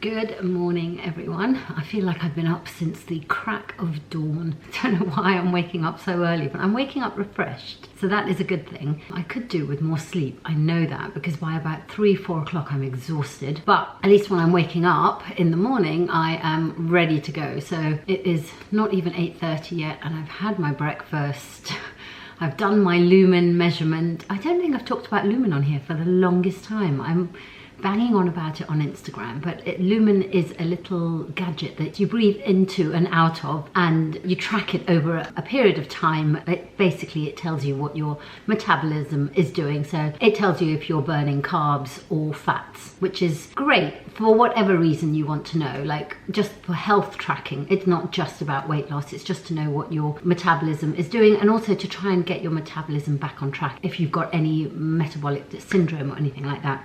Good morning everyone. I feel like I've been up since the crack of dawn. I don't know why I'm waking up so early, but I'm waking up refreshed. So that is a good thing. I could do with more sleep. I know that because by about 3-4 o'clock I'm exhausted. But at least when I'm waking up in the morning, I am ready to go. So it is not even 8:30 yet and I've had my breakfast. I've done my lumen measurement. I don't think I've talked about lumen on here for the longest time. I'm banging on about it on Instagram, but lumen is a little gadget that you breathe into and out of and you track it over a period of time. Basically it tells you what your metabolism is doing. So it tells you if you're burning carbs or fats, which is great for whatever reason you want to know, like just for health tracking. It's not just about weight loss, it's just to know what your metabolism is doing and also to try and get your metabolism back on track if you've got any metabolic syndrome or anything like that.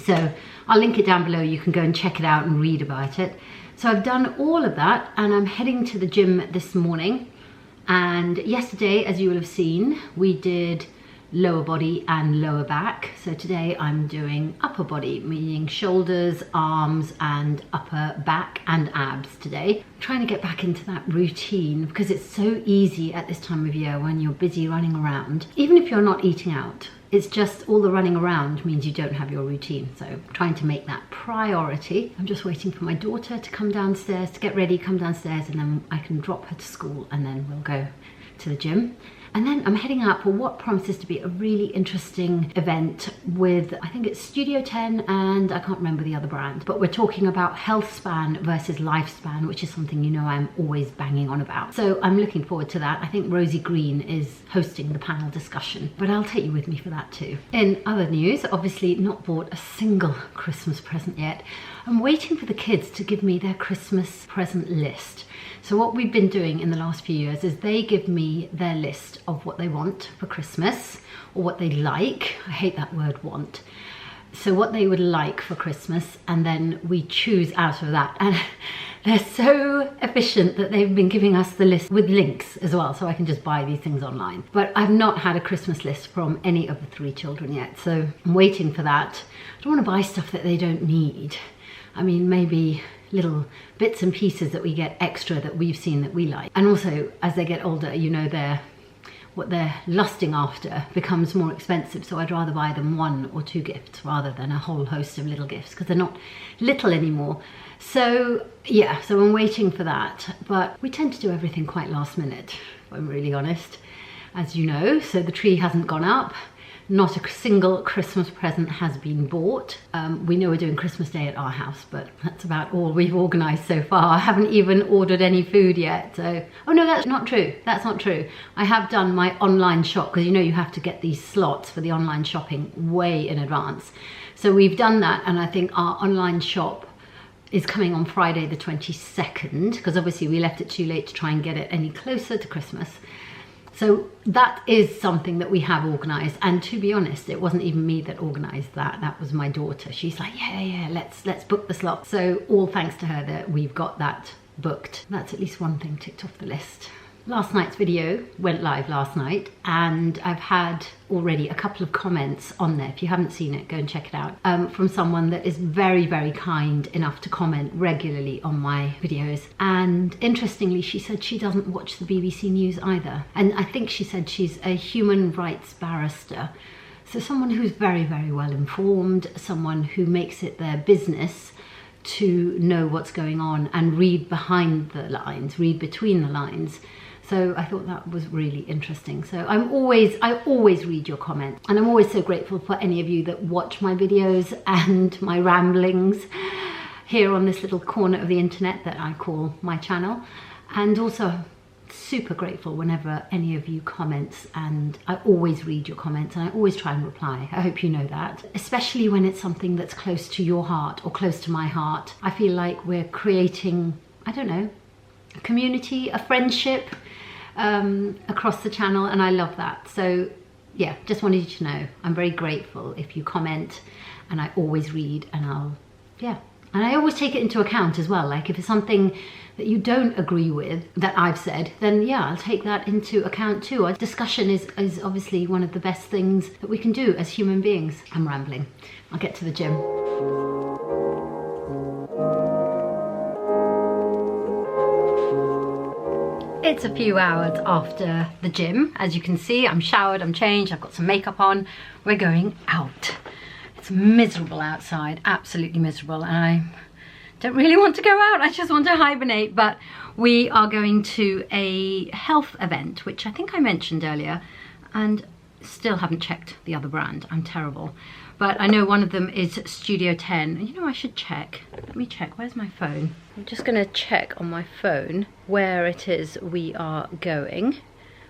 So I'll link it down below, you can go and check it out and read about it. So I've done all of that and I'm heading to the gym this morning. And yesterday, as you will have seen, we did lower body and lower back. So today I'm doing upper body, meaning shoulders, arms and upper back and abs today. I'm trying to get back into that routine because it's so easy at this time of year when you're busy running around, even if you're not eating out. It's just all the running around means you don't have your routine. So I'm trying to make that priority. I'm just waiting for my daughter to come downstairs, to get ready, come downstairs, and then I can drop her to school and then we'll go to the gym. And then I'm heading out for what promises to be a really interesting event with, I think it's Studio 10 and I can't remember the other brand, but we're talking about health span versus lifespan, which is something you know I'm always banging on about. So I'm looking forward to that. I think Rosie Green is hosting the panel discussion, but I'll take you with me for that too. In other news, obviously not bought a single Christmas present yet. I'm waiting for the kids to give me their Christmas present list. So what we've been doing in the last few years is they give me their list of what they want for Christmas or what they like. I hate that word want. So what they would like for Christmas, and then we choose out of that. And they're so efficient that they've been giving us the list with links as well, so I can just buy these things online. But I've not had a Christmas list from any of the 3 children yet, so I'm waiting for that. I don't want to buy stuff that they don't need. I mean, maybe little bits and pieces that we get extra that we've seen that we like. And also, as they get older, you know, what they're lusting after becomes more expensive. So I'd rather buy them 1 or 2 gifts rather than a whole host of little gifts because they're not little anymore. So yeah, so I'm waiting for that. But we tend to do everything quite last minute, if I'm really honest, as you know. So the tree hasn't gone up. Not a single Christmas present has been bought. We know we're doing Christmas Day at our house, but that's about all we've organised so far. I haven't even ordered any food yet. So, oh no, that's not true. That's not true. I have done my online shop because you know you have to get these slots for the online shopping way in advance. So we've done that, and I think our online shop is coming on Friday the 22nd because obviously we left it too late to try and get it any closer to Christmas. So that is something that we have organised, and to be honest, it wasn't even me that organised that. That was my daughter. She's like, yeah, let's book the slot. So all thanks to her that we've got that booked. That's at least one thing ticked off the list. Last night's video went live last night, and I've had already a couple of comments on there. If you haven't seen it, go and check it out. From someone that is very, very kind enough to comment regularly on my videos. And interestingly, she said she doesn't watch the BBC News either. And I think she said she's a human rights barrister. So someone who's very, very well informed, someone who makes it their business to know what's going on and read behind the lines, read between the lines. So I thought that was really interesting. So I always read your comments, and I'm always so grateful for any of you that watch my videos and my ramblings here on this little corner of the internet that I call my channel. And also super grateful whenever any of you comments, and I always read your comments and I always try and reply. I hope you know that, especially when it's something that's close to your heart or close to my heart. I feel like we're creating, I don't know, a community, a friendship across the channel, and I love that. So yeah, just wanted you to know I'm very grateful if you comment, and I always read, and and I always take it into account as well. Like if it's something that you don't agree with that I've said, then yeah, I'll take that into account too. Our discussion is obviously one of the best things that we can do as human beings. I'm rambling. I'll get to the gym. It's a few hours after the gym. As you can see, I'm showered, I'm changed, I've got some makeup on. We're going out. It's miserable outside, absolutely miserable, and I don't really want to go out. I just want to hibernate, but we are going to a health event, which I think I mentioned earlier, and still haven't checked the other brand. I'm terrible. But I know one of them is Studio 10. You know, I should check. Let me check. Where's my phone? I'm just going to check on my phone where it is we are going.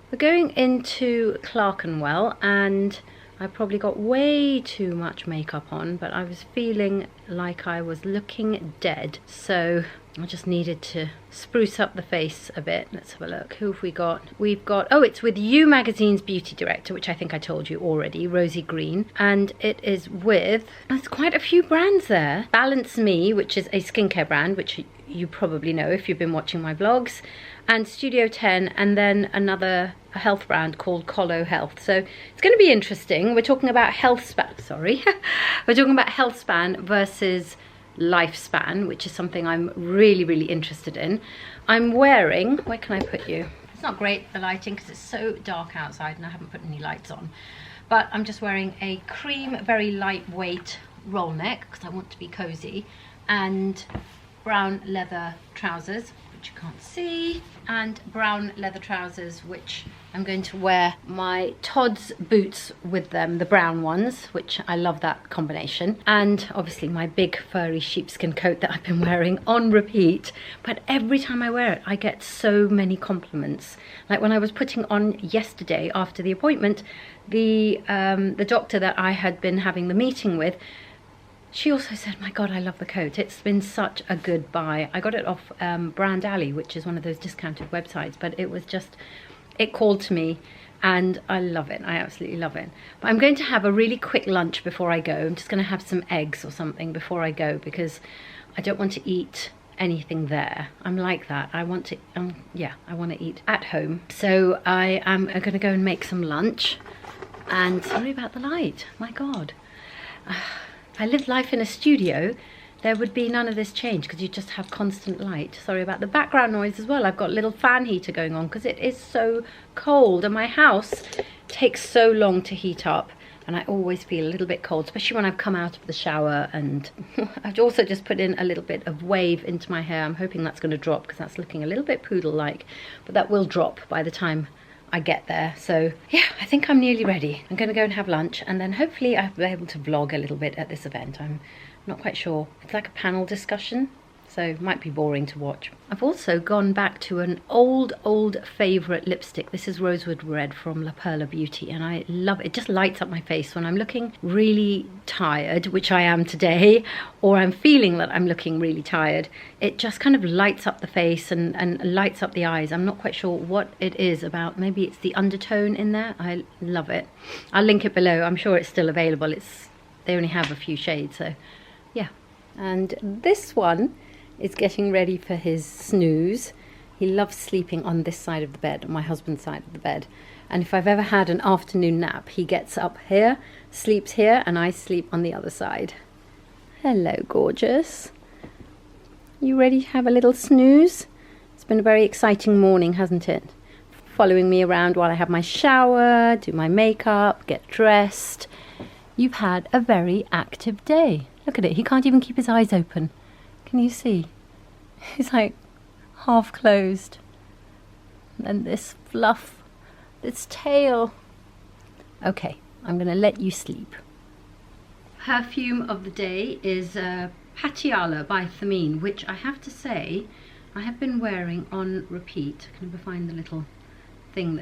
We're going into Clerkenwell, and I probably got way too much makeup on, but I was feeling like I was looking dead. So I just needed to spruce up the face a bit. Let's have a look. Who have we got? We've got, oh, it's with You Magazine's beauty director, which I think I told you already, Rosie Green. And it is with, there's quite a few brands there. Balance Me, which is a skincare brand, which you probably know if you've been watching my vlogs. And Studio 10, and then another health brand called Colo Health. So it's going to be interesting. We're talking about health span, sorry. We're talking about health span versus lifespan, which is something I'm really, really interested in. I'm wearing, where can I put you? It's not great, the lighting, because it's so dark outside and I haven't put any lights on. But I'm just wearing a cream, very lightweight roll neck, because I want to be cozy, and brown leather trousers, which you can't see, and brown leather trousers, which I'm going to wear my Todd's boots with them, the brown ones, which I love that combination, and obviously my big furry sheepskin coat that I've been wearing on repeat. But every time I wear it, I get so many compliments. Like when I was putting on yesterday after the appointment, the doctor that I had been having the meeting with, she also said, my God, I love the coat. It's been such a good buy. I got it off Brand Alley, which is one of those discounted websites, but it was just, it called to me and I love it. I absolutely love it. But I'm going to have a really quick lunch before I go. I'm just going to have some eggs or something before I go, because I don't want to eat anything there. I'm like that. I want to, yeah, I want to eat at home. So I am going to go and make some lunch. And sorry about the light. My God. If I lived life in a studio, there would be none of this change, because you just have constant light. Sorry about the background noise as well. I've got a little fan heater going on because it is so cold, and my house takes so long to heat up, and I always feel a little bit cold, especially when I've come out of the shower. And I've also just put in a little bit of wave into my hair. I'm hoping that's going to drop, because that's looking a little bit poodle-like, but that will drop by the time I get there. So yeah, I think I'm nearly ready. I'm going to go and have lunch, and then hopefully I'll be able to vlog a little bit at this event. I'm not quite sure. It's like a panel discussion, so it might be boring to watch. I've also gone back to an old favourite lipstick. This is Rosewood Red from La Perla Beauty, and I love it. It just lights up my face when I'm looking really tired, which I am today, or I'm feeling that I'm looking really tired. It just kind of lights up the face and lights up the eyes. I'm not quite sure what it is about. Maybe it's the undertone in there. I love it. I'll link it below. I'm sure it's still available. They only have a few shades, so yeah. And this one is getting ready for his snooze. He loves sleeping on this side of the bed, on my husband's side of the bed. And if I've ever had an afternoon nap, he gets up here, sleeps here, and I sleep on the other side. Hello, gorgeous. You ready to have a little snooze? It's been a very exciting morning, hasn't it? Following me around while I have my shower, do my makeup, get dressed. You've had a very active day. Look at it, he can't even keep his eyes open. Can you see? He's like half closed. And this fluff, this tail. Okay, I'm gonna let you sleep. Perfume of the day is Patiala by Thameen, which I have to say, I have been wearing on repeat. I can never find the little thing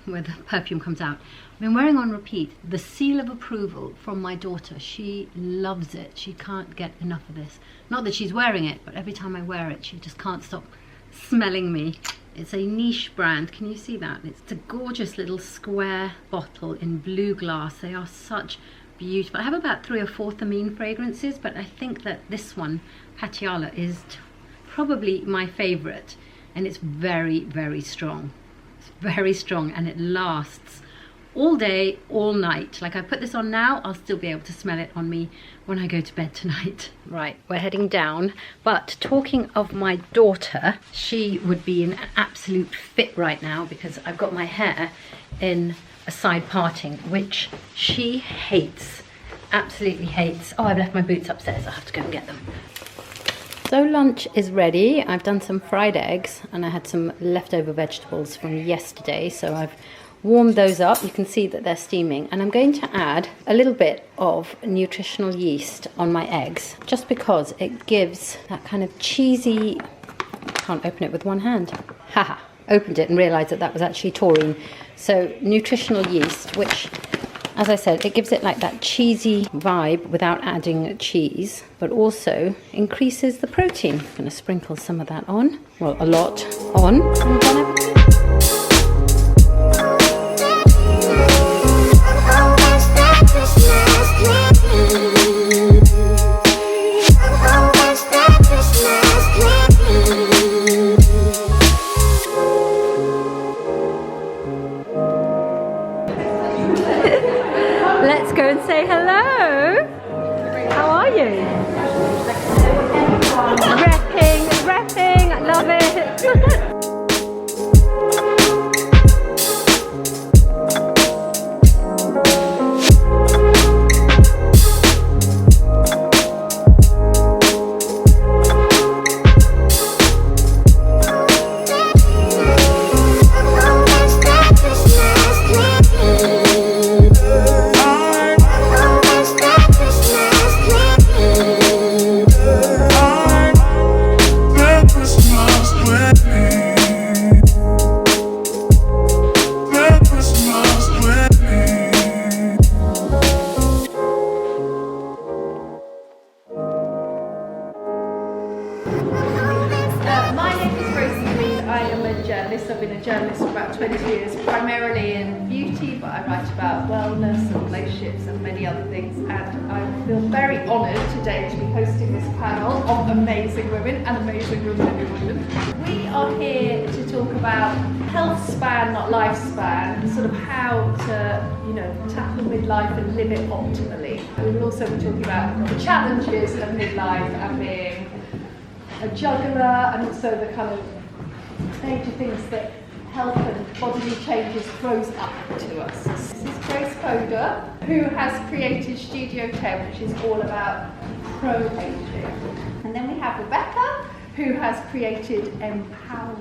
where the perfume comes out. I've been wearing on repeat. The seal of approval from my daughter. She loves it. She can't get enough of this. Not that she's wearing it, but every time I wear it, she just can't stop smelling me. It's a niche brand. Can you see that? It's a gorgeous little square bottle in blue glass. They are such beautiful. I have about 3 or 4 Thameen fragrances, but I think that this one, Patiala, is probably my favorite, and it's very, very strong. It's very strong, and it lasts all day, all night. Like I put this on now, I'll still be able to smell it on me when I go to bed tonight. Right, we're heading down. But talking of my daughter, she would be in an absolute fit right now because I've got my hair in a side parting, which she hates, absolutely hates. Oh, I've left my boots upstairs, I'll have to go and get them. So lunch is ready. I've done some fried eggs and I had some leftover vegetables from yesterday. So I've warmed those up. You can see that they're steaming. And I'm going to add a little bit of nutritional yeast on my eggs, just because it gives that kind of cheesy... I can't open it with one hand. Haha, opened it and realised that that was actually taurine. So nutritional yeast, which... as I said, it gives it like that cheesy vibe without adding cheese, but also increases the protein. I'm going to sprinkle some of that on, well, a lot on. Let's go and say hello. How are you? Repping, I love it. I've been a journalist for about 20 years, primarily in beauty, but I write about wellness and relationships and many other things. And I feel very honoured today to be hosting this panel of amazing women and amazing women. We are here to talk about health span, not lifespan, sort of how to, tackle midlife and live it optimally. We will also be talking about the challenges of midlife and being a juggler, and also the kind of major things that health and bodily changes throws up to us. This is Grace Coder, who has created Studio 10, which is all about pro-aging. And then we have Rebecca, who has created Empower,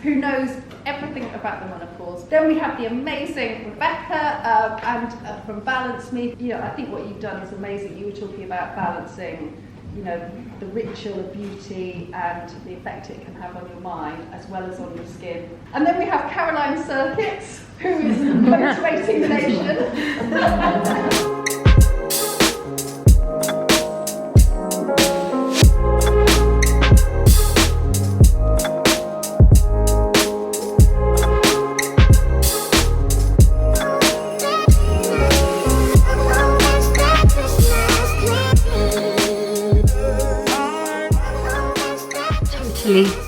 who knows everything about the menopause. Then we have the amazing Rebecca from Balance Me. I think what you've done is amazing. You were talking about balancing the ritual of beauty and the effect it can have on your mind as well as on your skin. And then we have Caroline Circuits, who is motivating the nation.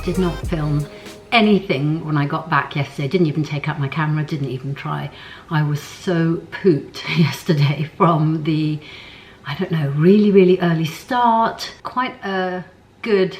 Did not film anything when I got back yesterday. Didn't even take out my camera, didn't even try. I was so pooped yesterday from the, I don't know, really early start. Quite a good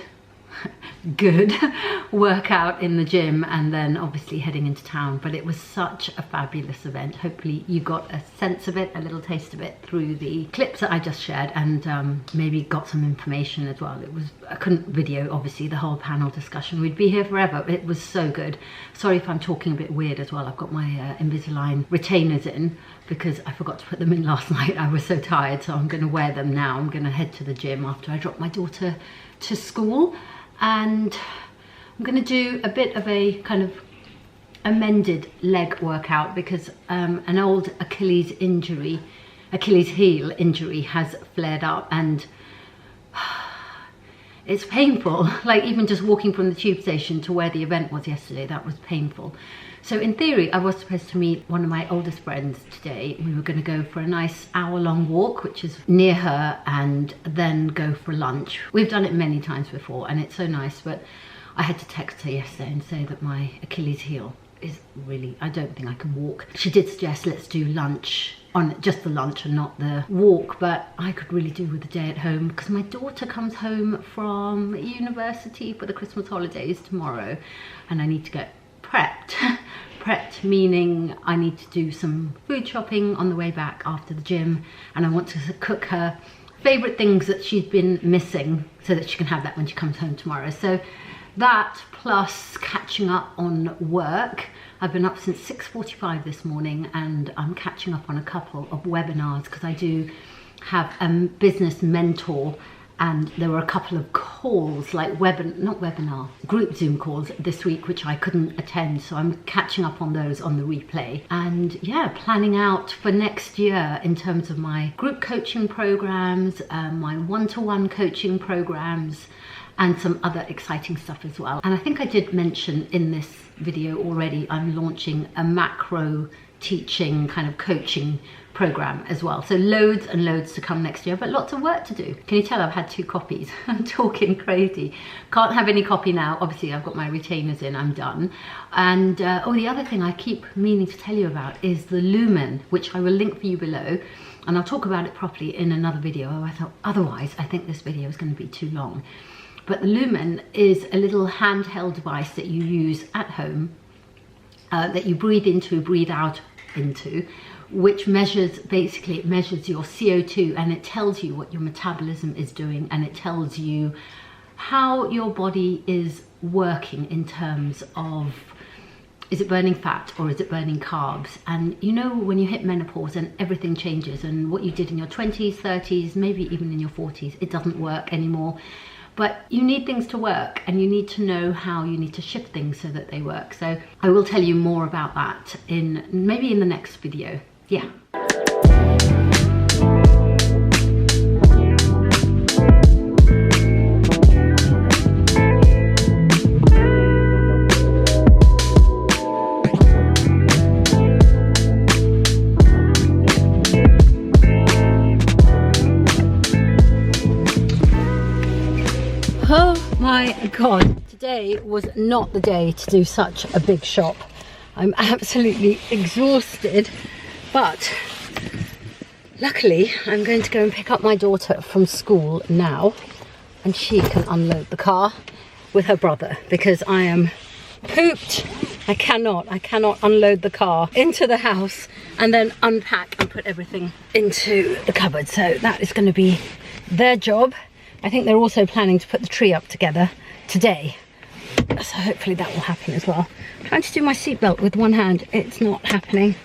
workout in the gym, and then obviously heading into town. But it was such a fabulous event. Hopefully you got a sense of it, a little taste of it through the clips that I just shared, and maybe got some information as well. I couldn't video obviously the whole panel discussion. We'd be here forever. It was so good. Sorry if I'm talking a bit weird as well. I've got my Invisalign retainers in because I forgot to put them in last night. I was so tired, so I'm going to wear them now. I'm going to head to the gym after I drop my daughter to school. And I'm going to do a bit of a kind of amended leg workout because an old Achilles heel injury has flared up, and it's painful. Like even just walking from the tube station to where the event was yesterday, that was painful. So in theory, I was supposed to meet one of my oldest friends today. We were going to go for a nice hour-long walk, which is near her, and then go for lunch. We've done it many times before, and it's so nice, but I had to text her yesterday and say that my Achilles heel is really, I don't think I can walk. She did suggest let's do lunch, on just the lunch and not the walk, but I could really do with a day at home because my daughter comes home from university for the Christmas holidays tomorrow and I need to get prepped. Prepped meaning I need to do some food shopping on the way back after the gym, and I want to cook her favourite things that she's been missing so that she can have that when she comes home tomorrow. So that plus catching up on work. I've been up since 6:45 this morning and I'm catching up on a couple of webinars because I do have a business mentor, and there were a couple of calls, like group Zoom calls this week which I couldn't attend, so I'm catching up on those on the replay. And yeah, planning out for next year in terms of my group coaching programs, my one-to-one coaching programs, and some other exciting stuff as well. And I think I did mention in this video already, I'm launching a macro teaching kind of coaching program as well. So loads and loads to come next year, but lots of work to do. Can you tell I've had 2 copies? I'm talking crazy. Can't have any copy now. Obviously I've got my retainers in, I'm done. And oh, the other thing I keep meaning to tell you about is the Lumen, which I will link for you below. And I'll talk about it properly in another video. I thought otherwise I think this video is going to be too long. But the Lumen is a little handheld device that you use at home, that you breathe into, breathe out into, which measures, basically it measures your CO2 and it tells you what your metabolism is doing, and it tells you how your body is working in terms of, is it burning fat or is it burning carbs? And you know, when you hit menopause and everything changes, and what you did in your 20s, 30s, maybe even in your 40s, it doesn't work anymore. But you need things to work, and you need to know how you need to shift things so that they work. So I will tell you more about that in maybe in the next video. Yeah. Oh my God, today was not the day to do such a big shop. I'm absolutely exhausted, but luckily I'm going to go and pick up my daughter from school now, and she can unload the car with her brother because I am pooped. I cannot unload the car into the house and then unpack and put everything into the cupboard. So that is going to be their job. I think they're also planning to put the tree up together today, so hopefully that will happen as well. I'm trying to do my seatbelt with one hand, it's not happening.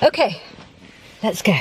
Okay, let's go.